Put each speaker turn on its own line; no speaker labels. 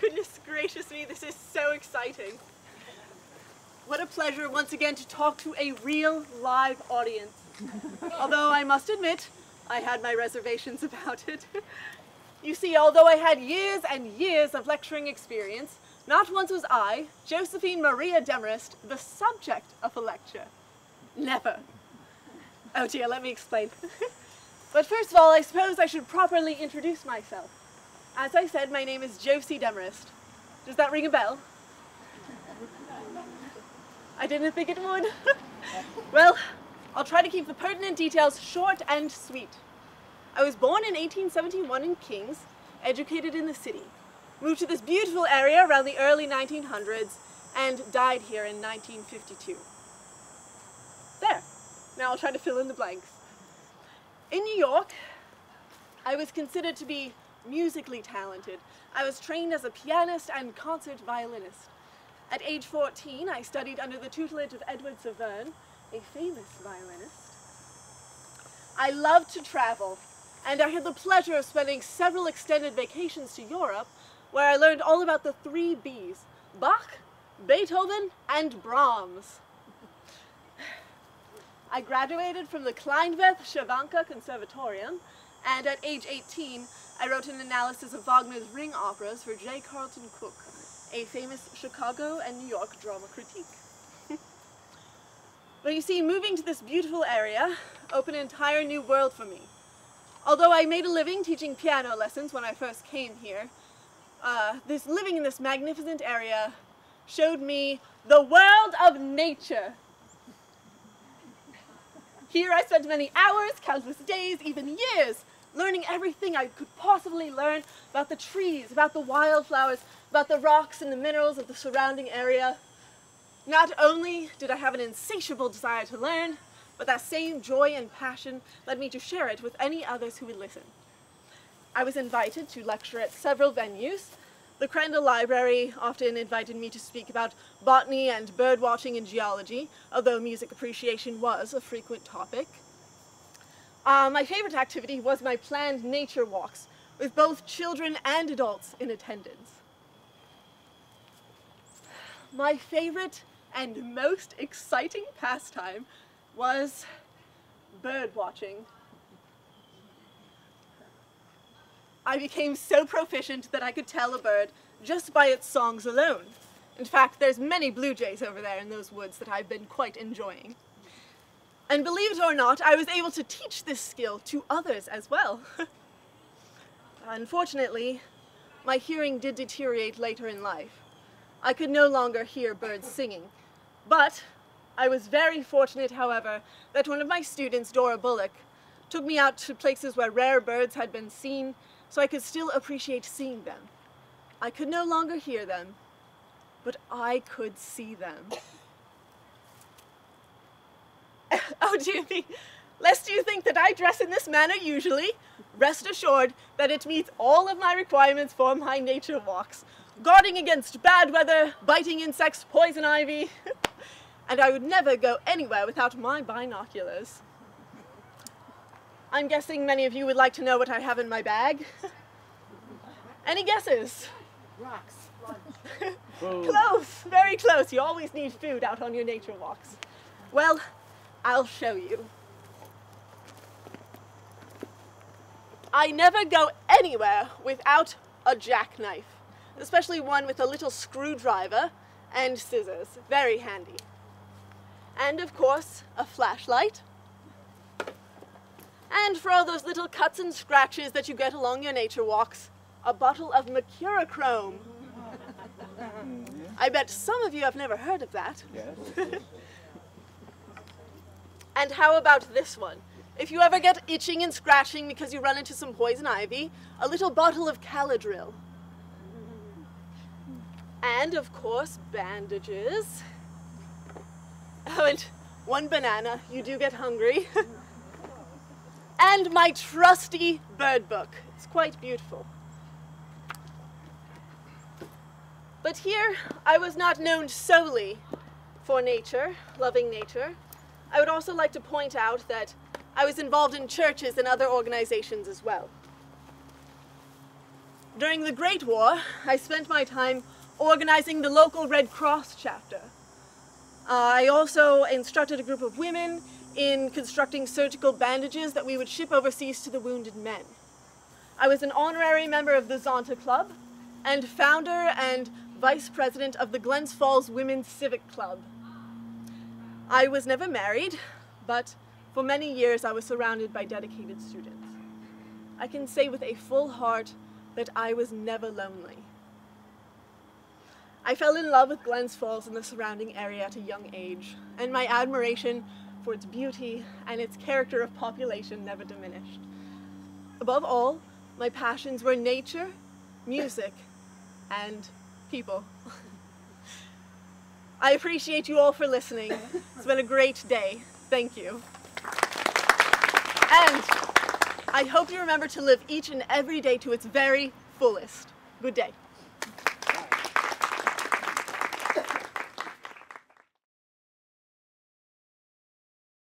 Goodness gracious me, this is so exciting. What a pleasure once again to talk to a real live audience. Although I must admit, I had my reservations about it. You see, although I had years and years of lecturing experience, not once was I, Josephine Maria Demarest, the subject of a lecture. Never. Oh dear, let me explain. But first of all, I suppose I should properly introduce myself. As I said, my name is Josie Demarest. Does that ring a bell? I didn't think it would. Well, I'll try to keep the pertinent details short and sweet. I was born in 1871 in Kings, educated in the city, moved to this beautiful area around the early 1900s, and died here in 1952. There. Now I'll try to fill in the blanks. In New York, I was considered to be musically talented. I was trained as a pianist and concert violinist. At age 14, I studied under the tutelage of Edward Severn, a famous violinist. I loved to travel, and I had the pleasure of spending several extended vacations to Europe, where I learned all about the 3 Bs, Bach, Beethoven, and Brahms. I graduated from the Kleinwerth-Cerwanka Conservatorium, and at age 18, I wrote an analysis of Wagner's ring operas for J. Carlton Cook, a famous Chicago and New York drama critique. But you see, moving to this beautiful area opened an entire new world for me. Although I made a living teaching piano lessons when I first came here, living in this magnificent area showed me the world of nature. Here I spent many hours, countless days, even years, learning everything I could possibly learn about the trees, about the wildflowers, about the rocks and the minerals of the surrounding area. Not only did I have an insatiable desire to learn, but that same joy and passion led me to share it with any others who would listen. I was invited to lecture at several venues. The Crandall Library often invited me to speak about botany and bird watching and geology, although music appreciation was a frequent topic. My favorite activity was my planned nature walks, with both children and adults in attendance. My favorite and most exciting pastime was bird watching. I became so proficient that I could tell a bird just by its songs alone. In fact, there's many blue jays over there in those woods that I've been quite enjoying. And believe it or not, I was able to teach this skill to others as well. Unfortunately, my hearing did deteriorate later in life. I could no longer hear birds singing. But I was very fortunate, however, that one of my students, Dora Bullock, took me out to places where rare birds had been seen, so I could still appreciate seeing them. I could no longer hear them, but I could see them. Oh dear me, lest you think that I dress in this manner usually, rest assured that it meets all of my requirements for my nature walks, guarding against bad weather, biting insects, poison ivy, and I would never go anywhere without my binoculars. I'm guessing many of you would like to know what I have in my bag. Any guesses?
Rocks.
Close, very close. You always need food out on your nature walks. Well, I'll show you. I never go anywhere without a jackknife, especially one with a little screwdriver and scissors. Very handy. And of course, a flashlight. And for all those little cuts and scratches that you get along your nature walks, a bottle of mercurochrome. I bet some of you have never heard of that.
Yes.
And how about this one? If you ever get itching and scratching because you run into some poison ivy, a little bottle of Caladryl. And of course, bandages. Oh, and one banana, you do get hungry. And my trusty bird book. It's quite beautiful. But here, I was not known solely for nature, loving nature. I would also like to point out that I was involved in churches and other organizations as well. During the Great War, I spent my time organizing the local Red Cross chapter. I also instructed a group of women in constructing surgical bandages that we would ship overseas to the wounded men. I was an honorary member of the Zonta Club and founder and vice president of the Glens Falls Women's Civic Club. I was never married, but for many years I was surrounded by dedicated students. I can say with a full heart that I was never lonely. I fell in love with Glens Falls and the surrounding area at a young age, and my admiration for its beauty and its character of population never diminished. Above all, my passions were nature, music, and people. I appreciate you all for listening. It's been a great day. Thank you. And I hope you remember to live each and every day to its very fullest. Good day.